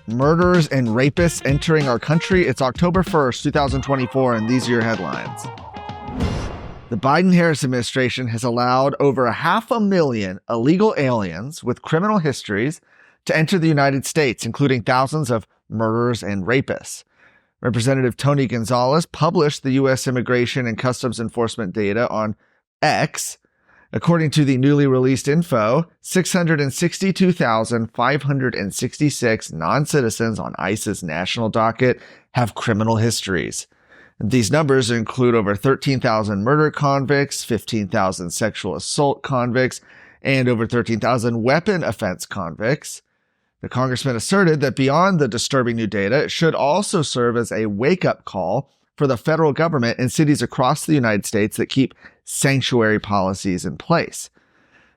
Murderers and rapists entering our country. It's October 1st, 2024, and these are your headlines. The Biden-Harris administration has allowed over 500,000 illegal aliens with criminal histories to enter the United States, including thousands of murderers and rapists. Representative Tony Gonzalez published the U.S. Immigration and Customs Enforcement data on X. According to the newly released info, 662,566 non-citizens on ICE's national docket have criminal histories. These numbers include over 13,000 murder convicts, 15,000 sexual assault convicts, and over 13,000 weapon offense convicts. The congressman asserted that beyond the disturbing new data, it should also serve as a wake-up call for the federal government and cities across the United States that keep sanctuary policies in place.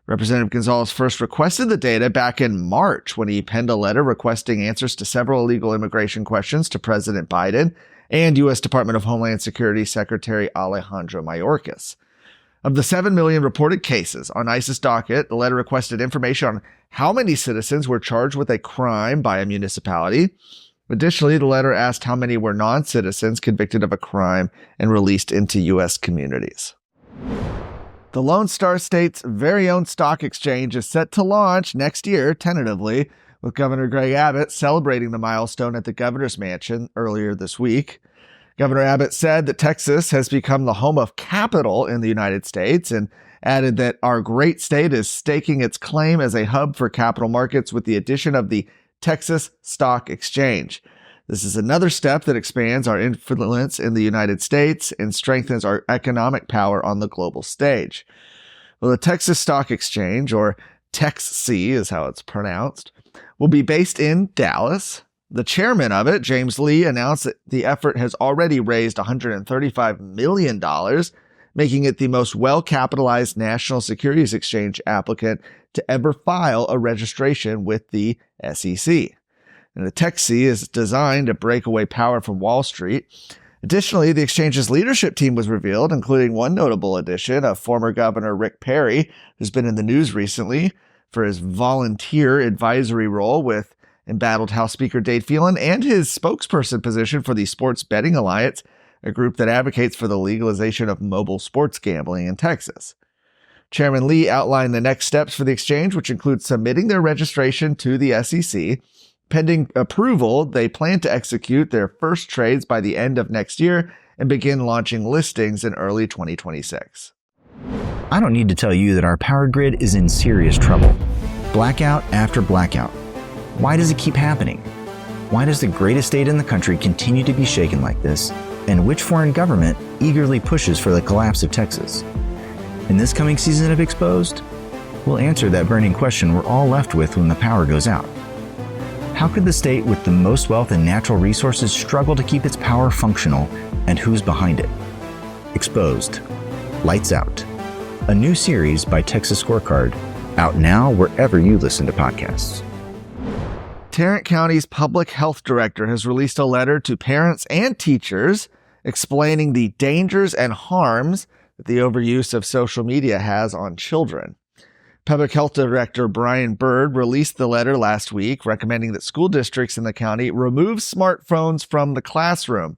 Representative Gonzalez first requested the data back in March when he penned a letter requesting answers to several illegal immigration questions to President Biden and U.S. Department of Homeland Security Secretary Alejandro Mayorkas. Of the 7 million reported cases on ICE's docket, the letter requested information on how many citizens were charged with a crime by a municipality. Additionally, the letter asked how many were non-citizens convicted of a crime and released into U.S. communities. The Lone Star State's very own stock exchange is set to launch next year, tentatively, with Governor Greg Abbott celebrating the milestone at the governor's mansion earlier this week. Governor Abbott said that Texas has become the home of capital in the United States and added that our great state is staking its claim as a hub for capital markets with the addition of the Texas Stock Exchange. This is another step that expands our influence in the United States and strengthens our economic power on the global stage. Well, the Texas Stock Exchange, or TexC is how it's pronounced, will be based in Dallas. The chairman of it, James Lee, announced that the effort has already raised $135 million, making it the most well-capitalized national securities exchange applicant to ever file a registration with the SEC. And the TexC is designed to break away power from Wall Street. Additionally, the exchange's leadership team was revealed, including one notable addition of former Governor Rick Perry, who's been in the news recently for his volunteer advisory role with embattled House Speaker Dade Phelan and his spokesperson position for the Sports Betting Alliance, a group that advocates for the legalization of mobile sports gambling in Texas. Chairman Lee outlined the next steps for the exchange, which include submitting their registration to the SEC. Pending approval, they plan to execute their first trades by the end of next year and begin launching listings in early 2026. I don't need to tell you that our power grid is in serious trouble. Blackout after blackout. Why does it keep happening? Why does the greatest state in the country continue to be shaken like this? And which foreign government eagerly pushes for the collapse of Texas? In this coming season of Exposed, we'll answer that burning question we're all left with when the power goes out. How could the state with the most wealth and natural resources struggle to keep its power functional, and who's behind it? Exposed. Lights Out. A new series by Texas Scorecard, out now wherever you listen to podcasts. Tarrant County's public health director has released a letter to parents and teachers explaining the dangers and harms that the overuse of social media has on children. Public Health Director Brian Bird released the letter last week, recommending that school districts in the county remove smartphones from the classroom.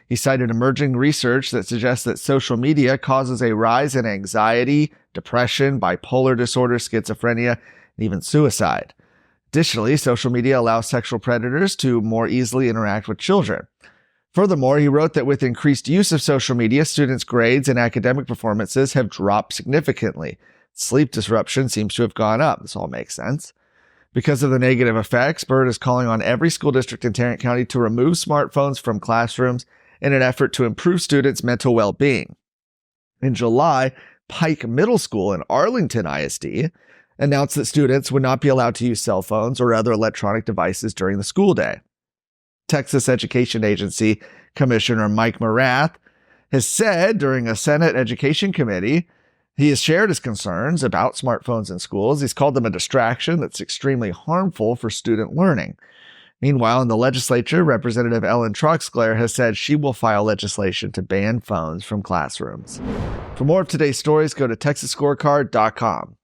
He cited emerging research that suggests that social media causes a rise in anxiety, depression, bipolar disorder, schizophrenia, and even suicide. Additionally, social media allows sexual predators to more easily interact with children. Furthermore, he wrote that with increased use of social media, students' grades and academic performances have dropped significantly. Sleep disruption seems to have gone up. This all makes sense. Because of the negative effects, Bird is calling on every school district in Tarrant County to remove smartphones from classrooms in an effort to improve students' mental well-being. In July, Pike Middle School in Arlington ISD announced that students would not be allowed to use cell phones or other electronic devices during the school day. Texas Education Agency Commissioner Mike Morath has said during a Senate Education Committee he has shared his concerns about smartphones in schools. He's called them a distraction that's extremely harmful for student learning. Meanwhile, in the legislature, Representative Ellen Troxclair has said she will file legislation to ban phones from classrooms. For more of today's stories, go to TexasScorecard.com.